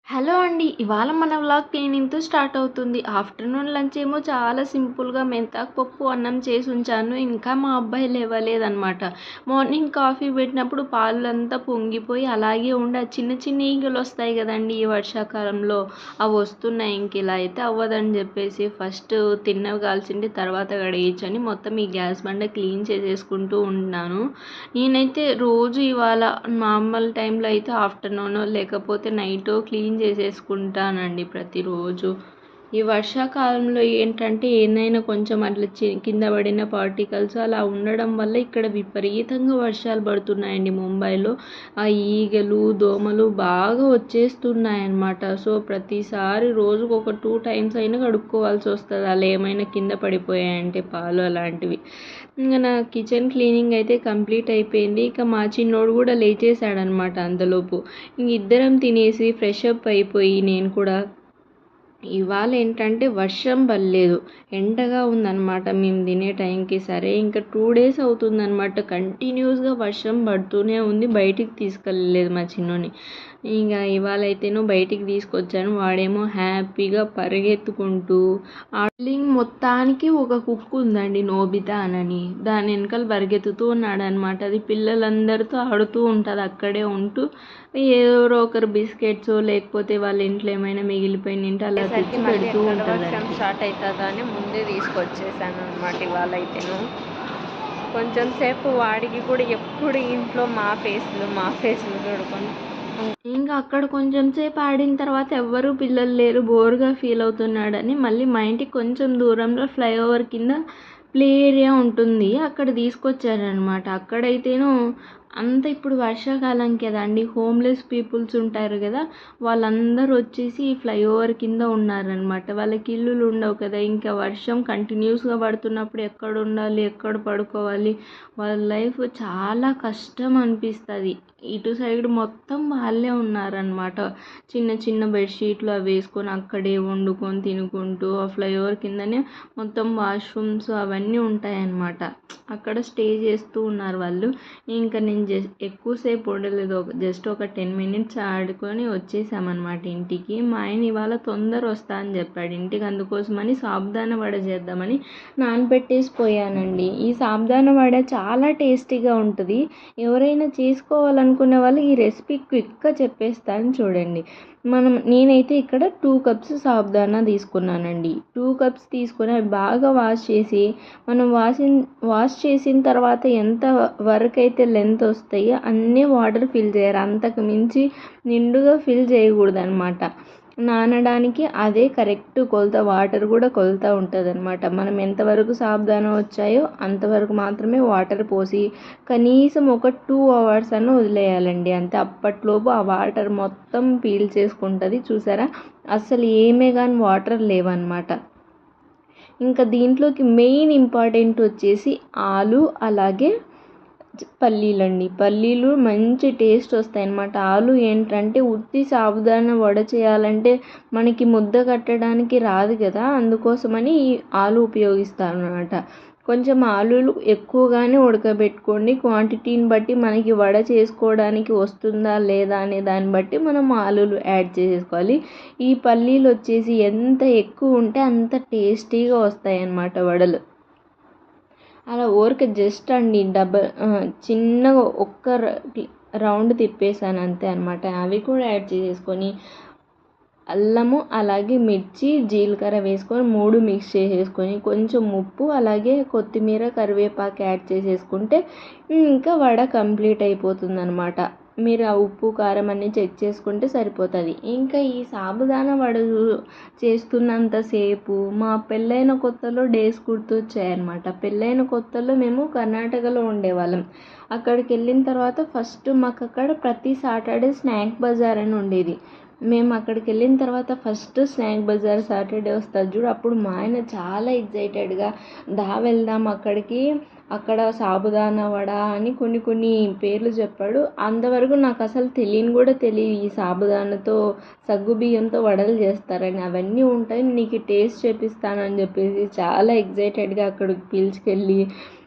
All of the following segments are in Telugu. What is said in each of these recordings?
హలో అండి. ఇవాళ మన వ్లాగ్ క్లీనింగ్‌తో స్టార్ట్ అవుతుంది. ఆఫ్టర్‌నూన్ లంచ్ ఏమో చాలా సింపుల్‌గా మెంతాకు పప్పు, అన్నం చేసుంచాను. ఇంకా మా అబ్బాయి లేవలేదనమాట. మార్నింగ్ కాఫీ పెట్టినప్పుడు పాలంతా పొంగిపోయి అలాగే ఉండి ఆ చిన్న చిన్న ఈగలొస్తాయి గదండీ! ఈ వర్షాకాలంలో అవి వస్తున్నాయి. ఇంక ఇలా అయితే అవ్వదని జెప్పేసి ఫస్ట్ తిన్నవి కాల్చింది తర్వాత కడిగించని మొత్తం ఈ గ్యాస్ బండ క్లీన్ చేసేసుకుంటూ ఉన్నాను. నేనైతే రోజు ఇవాళ నార్మల్ టైంలో అయితే ఆఫ్టర్‌నూనో లేకపోతే నైటో క్లీన్ చేసేసుకుంటానండి ప్రతిరోజు. ఈ వర్షాకాలంలో ఏంటంటే ఏదైనా కొంచెం అట్లా కింద పడిన పార్టికల్స్ అలా ఉండడం వల్ల ఇక్కడ విపరీతంగా వర్షాలు పడుతున్నాయండి ముంబైలో. ఆ ఈగలు, దోమలు బాగా వచ్చేస్తున్నాయన్నమాట. సో ప్రతిసారి రోజుకు ఒక 2 టైమ్స్ అయినా కడుక్కోవాల్సి వస్తుంది అలా ఏమైనా కింద పడిపోయాయంటే పాలు అలాంటివి. ఇంకా నా కిచెన్ క్లీనింగ్ అయితే కంప్లీట్ అయిపోయింది. ఇక మా చిన్నోడు కూడా లేచేసాడనమాట అంతలోపు. ఇంక ఇద్దరం తినేసి ఫ్రెష్ అప్ అయిపోయి నేను కూడా ఇవాళ ఏంటంటే వర్షం పడలేదు, ఎండగా ఉందన్నమాట మేము తినే టైంకి. సరే ఇంకా 2 డేస్ అవుతుందన్నమాట కంటిన్యూస్గా వర్షం పడుతూనే ఉంది. బయటికి తీసుకెళ్ళలేదు మా చిన్నోని. ఇంకా ఇవాళ అయితేనో బయటికి తీసుకొచ్చాను. వాడేమో హ్యాపీగా పరిగెత్తుకుంటూ బిల్డింగ్ మొత్తానికి ఒక కుక్క ఉందండి, నోబితా అని. దాని వెనకాల పరిగెత్తుతూ ఉన్నాడనమాట. అది పిల్లలందరితో ఆడుతూ ఉంటుంది అక్కడే ఉంటూ. ఎవరో ఒకరు బిస్కెట్స్ లేకపోతే వాళ్ళ ఇంట్లో ఏమైనా మిగిలిపోయిన ఇంటి అలా తెచ్చి పెడుతూ ఉంటుంది. వర్షం స్టార్ట్ అవుతుందా అని ముందే తీసుకొచ్చేసాను అనమాట. ఇవాళ అయితేను కొంచెం సేపు వాడికి కూడా ఎప్పుడు ఇంట్లో మా ఫేస్లు చూడుకొని ఇంకా అక్కడ కొంచెం సేపు ఆడిన తర్వాత ఎవ్వరూ పిల్లలు లేరు, బోర్గా ఫీల్ అవుతున్నాడని మళ్ళీ మా ఇంటికి కొంచెం దూరంలో ఫ్లైఓవర్ కింద ప్లే ఏరియా ఉంటుంది, అక్కడ తీసుకొచ్చారనమాట. అక్కడైతేను అంత ఇప్పుడు వర్షాకాలం కదండి, హోమ్లెస్ పీపుల్స్ ఉంటారు కదా, వాళ్ళందరూ వచ్చేసి ఈ ఫ్లైఓవర్ కింద ఉన్నారనమాట. వాళ్ళకి ఇల్లులు ఉండవు కదా, ఇంకా వర్షం కంటిన్యూస్గా పడుతున్నప్పుడు ఎక్కడ ఉండాలి, ఎక్కడ పడుకోవాలి, వాళ్ళ లైఫ్ చాలా కష్టం అనిపిస్తుంది. ఇటు సైడ్ మొత్తం వాళ్ళే ఉన్నారనమాట. చిన్న చిన్న బెడ్షీట్లు అవి వేసుకొని అక్కడే వండుకొని తినుకుంటూ ఆ ఫ్లైఓవర్ కిందనే మొత్తం వాష్రూమ్స్ అవన్నీ ఉంటాయన్నమాట. అక్కడ స్టే చేస్తూ ఉన్నారు వాళ్ళు. ఇంకా నేను ఎక్కువసేపు ఉండలేదు, జస్ట్ ఒక 10 మినిట్స్ ఆడుకొని వచ్చేసామన్నమాట ఇంటికి. మా ఆయన ఇవాళ తొందర వస్తా అని చెప్పాడు ఇంటికి, అందుకోసమని సాబుదానా వడ చేద్దామని నానబెట్టేసి పోయానండి. ఈ సాబుదానా వడ చాలా టేస్టీగా ఉంటుంది. ఎవరైనా చేసుకోవాలనుకునే వాళ్ళు ఈ రెసిపీ క్విక్గా చెప్పేస్తాను చూడండి. నేనైతే ఇక్కడ 2 కప్స్ సాబుదానా తీసుకున్నానండి. 2 కప్స్ తీసుకొని అవి బాగా వాష్ చేసి, మనం వాష్ చేసిన తర్వాత ఎంత వరకు అయితే లెంత్ వస్తాయో అన్నీ వాటర్ ఫిల్ చేయాలి, అంతకు మించి నిండుగా ఫిల్ చేయకూడదు అనమాట. నానడానికి అదే కరెక్ట్ కొలత, వాటర్ కూడా కొలత ఉంటుంది అనమాట. మనం ఎంతవరకు సాబుదానా వచ్చాయో అంతవరకు మాత్రమే వాటర్ పోసి కనీసం ఒక 2 అవర్స్ అన్న వదిలేయాలండి అంతే. అప్పట్లోపు ఆ వాటర్ మొత్తం పీల్ చేసుకుంటుంది. చూసారా, అసలు ఏమే కానీ వాటర్ లేవన్నమాట. ఇంకా దీంట్లోకి మెయిన్ ఇంపార్టెంట్ వచ్చేసి ఆలు, అలాగే పల్లీలండి. పల్లీలు మంచి టేస్ట్ వస్తాయి అన్నమాట. ఆలు ఏంటంటే ఉత్తి సాబుదానా వడ చేయాలంటే మనకి ముద్ద కట్టడానికి రాదు కదా, అందుకోసమని ఈ ఆలు ఉపయోగిస్తాను అన్నమాట. కొంచెం ఆలులు ఎక్కువగానే ఉడకబెట్టుకోండి, క్వాంటిటీని బట్టి మనకి వడ చేసుకోవడానికి వస్తుందా లేదా అనే దాన్ని బట్టి మనం ఆలులు యాడ్ చేసుకోవాలి. ఈ పల్లీలు వచ్చేసి ఎంత ఎక్కువ ఉంటే అంత టేస్టీగా వస్తాయి అన్నమాట వడలు. అలా ఊరికే జస్ట్ అండి చిన్నగా ఒక్క రౌండ్ తిప్పేసాను అంతే అనమాట. అవి కూడా యాడ్ చేసేసుకొని అల్లము, అలాగే మిర్చి, జీలకర్ర వేసుకొని 3 మిక్స్ చేసేసుకొని కొంచెం ఉప్పు, అలాగే కొత్తిమీర, కరివేపాకు యాడ్ చేసేసుకుంటే ఇంకా వడ కంప్లీట్ అయిపోతుంది అనమాట. మీరు ఆ ఉప్పు కారం అన్నీ చెక్ చేసుకుంటే సరిపోతుంది. ఇంకా ఈ సాబుదానా వడ చేస్తున్నంతసేపు మా పెళ్ళైన కొత్తలో డేస్ గుర్తొచ్చాయన్నమాట. పెళ్ళైన కొత్తలో మేము కర్ణాటకలో ఉండేవాళ్ళం. అక్కడికి వెళ్ళిన తర్వాత ఫస్ట్ మాకు అక్కడ ప్రతి సాటర్డే స్నాక్ బజార్ అని ఉండేది. మేము అక్కడికి వెళ్ళిన తర్వాత ఫస్ట్ స్నాక్ బజార్ సాటర్డే వస్తుంది చూడు, అప్పుడు మా ఆయన చాలా ఎగ్జైటెడ్గా వెళ్దాం అక్కడికి, అక్కడ సాబుదానా వడ అని కొన్ని పేర్లు చెప్పాడు. అంతవరకు నాకు అసలు కూడా తెలియదు ఈ సాబుదానాతో సగ్గుబియ్యంతో వడలు చేస్తారని. అవన్నీ ఉంటాయి, నీకు టేస్ట్ చేపిస్తానని చెప్పేసి చాలా ఎగ్జైటెడ్గా అక్కడికి పిలుచుకెళ్ళి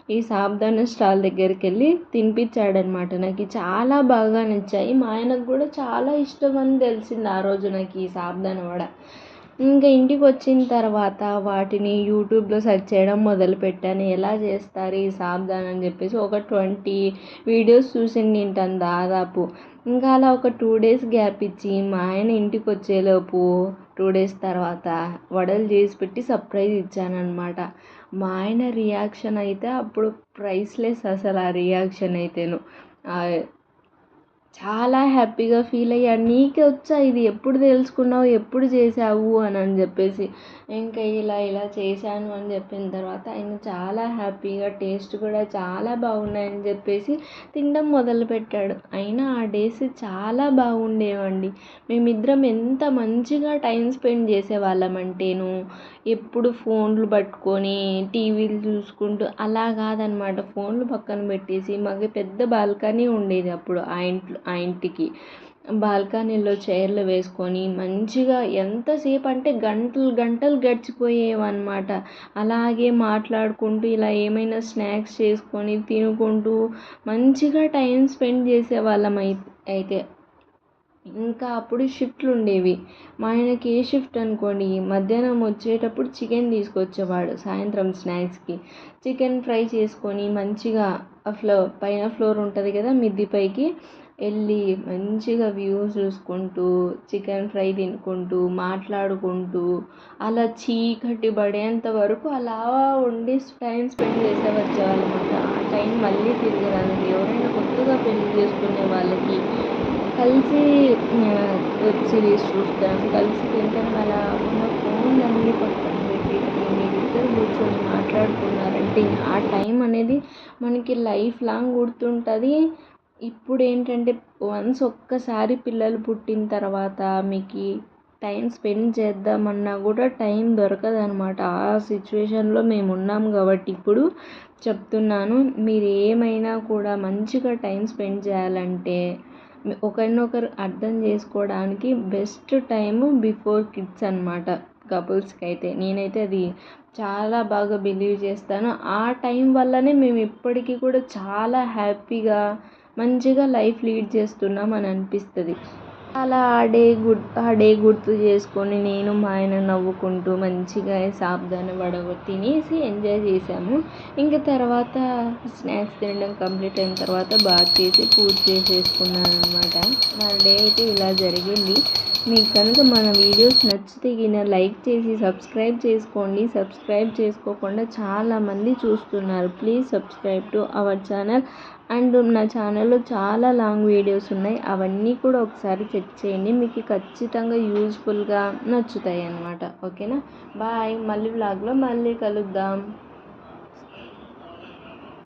ఈ సాబ్దాన స్టాల్ దగ్గరికి వెళ్ళి తినిపించాడనమాట. నాకు చాలా బాగా నచ్చాయి. మా ఆయనకు కూడా చాలా ఇష్టం అని తెలిసింది ఆ రోజు నాకు ఈ సాబ్దాన వడ. ఇంకా ఇంటికి వచ్చిన తర్వాత వాటిని యూట్యూబ్లో సెర్చ్ చేయడం మొదలుపెట్టాను. ఎలా చేస్తారు ఈ సాబ్దాన్ అని చెప్పేసి ఒక 20 వీడియోస్ చూసి తింటాను దాదాపు. ఇంకా అలా ఒక 2 days గ్యాప్ ఇచ్చి మా ఆయన ఇంటికి వచ్చేలోపు 2 days తర్వాత వడలు చేసి పెట్టి సర్ప్రైజ్ ఇచ్చానమాట. మా ఆయన రియాక్షన్ అయితే అప్పుడు ప్రైస్లెస్ అసలు. ఆ రియాక్షన్ అయితేను చాలా హ్యాపీగా ఫీల్ అయ్యాను. నీకే వచ్చా ఇది, ఎప్పుడు తెలుసుకున్నావు, ఎప్పుడు చేసావు అని చెప్పేసి. ఇంకా ఇలా చేశాను అని చెప్పిన తర్వాత ఆయన చాలా హ్యాపీగా టేస్ట్ కూడా చాలా బాగున్నాయని చెప్పేసి తినడం మొదలుపెట్టాడు. అయినా ఆ డేస్ చాలా బాగుండేవండి. మేమిద్దరం ఎంత మంచిగా టైం స్పెండ్ చేసేవాళ్ళమంటేను ఎప్పుడు ఫోన్లు పట్టుకొని టీవీలు చూసుకుంటూ అలా కాదనమాట. ఫోన్లు పక్కన పెట్టేసి మాకు పెద్ద బాల్కనీ ఉండేది అప్పుడు ఆ ఇంటికి. బాల్కనీలో చైర్లు వేసుకొని మంచిగా ఎంతసేపు అంటే గంటలు గంటలు గడిచిపోయేవన్నమాట. అలాగే మాట్లాడుకుంటూ ఇలా ఏమైనా స్నాక్స్ చేసుకొని తినుకుంటూ మంచిగా టైం స్పెండ్ చేసేవాళ్ళం అయితే. ఇంకా అప్పుడు షిఫ్ట్లు ఉండేవి. మా ఆయనకి ఏ షిఫ్ట్ అనుకోండి, మధ్యాహ్నం వచ్చేటప్పుడు చికెన్ తీసుకొచ్చేవాడు. సాయంత్రం స్నాక్స్కి చికెన్ ఫ్రై చేసుకొని మంచిగా పైన ఫ్లోర్ ఉంటుంది కదా మిద్ది పైకి వెళ్ళి మంచిగా వ్యూస్ చూసుకుంటూ చికెన్ ఫ్రై తినుకుంటూ మాట్లాడుకుంటూ అలా చీకటి పడేంత వరకు అలా ఉండి టైం స్పెండ్ చేసే వచ్చేవాళ్ళమాట. ఆ టైం మళ్ళీ తిరిగి రాదండి. ఎవరైనా కొత్తగా పెళ్లి చేసుకునే వాళ్ళకి కలిసి వెబ్ సిరీస్ చూస్తాం, కలిసి తింటాం. అలా ఉన్న ఫోన్లన్నీ పక్కన పెట్టేసి మీరిద్దరు కూర్చొని మాట్లాడుకున్నారంటే ఆ టైం అనేది మనకి లైఫ్ లాంగ్ గుర్తుంటుంది. ఇప్పుడు ఏంటంటే వన్స్ ఒక్కసారి పిల్లలు పుట్టిన తర్వాత మీకు టైం స్పెండ్ చేద్దామన్నా కూడా టైం దొరకదనమాట. ఆ సిచ్యువేషన్లో మేము ఉన్నాం కాబట్టి ఇప్పుడు చెప్తున్నాను. మీరు ఏమైనా కూడా మంచిగా టైం స్పెండ్ చేయాలంటే ఒకరినొకరు అర్థం చేసుకోవడానికి బెస్ట్ టైము బిఫోర్ కిడ్స్ అనమాట. కపుల్స్కి అయితే నేనైతే అది చాలా బాగా బిలీవ్ చేస్తాను. ఆ టైం వల్లనే మేము ఇప్పటికీ కూడా చాలా హ్యాపీగా మంచిగా లైఫ్ లీడ్ చేస్తున్నాం అని అనిపిస్తుంది. అలా ఆ డే గుర్తు చేసుకొని నేను మా ఆయన నవ్వుకుంటూ మంచిగా సాబ్దాన వడ తినేసి ఎంజాయ్ చేసాము. ఇంకా తర్వాత స్నాక్స్ తినడం కంప్లీట్ అయిన తర్వాత బాత్ చేసి పూజ చేసేసుకున్నాను అనమాట. నా డే అయితే ఇలా జరిగింది. మీకు కనుక మన వీడియోస్ నచ్చితే లైక్ చేసి సబ్స్క్రైబ్ చేసుకోండి. సబ్స్క్రైబ్ చేసుకోకుండా చాలామంది చూస్తున్నారు. Please subscribe to our channel. And నా ఛానల్లో చాలా లాంగ్ వీడియోస్ ఉన్నాయి. అవన్నీ కూడా ఒకసారి చెక్ చేయండి. మీకు ఖచ్చితంగా యూజ్ఫుల్గా నచ్చుతాయి అన్నమాట. ఓకేనా? బాయ్. మళ్ళీ వ్లాగ్లో మళ్ళీ కలుద్దాం.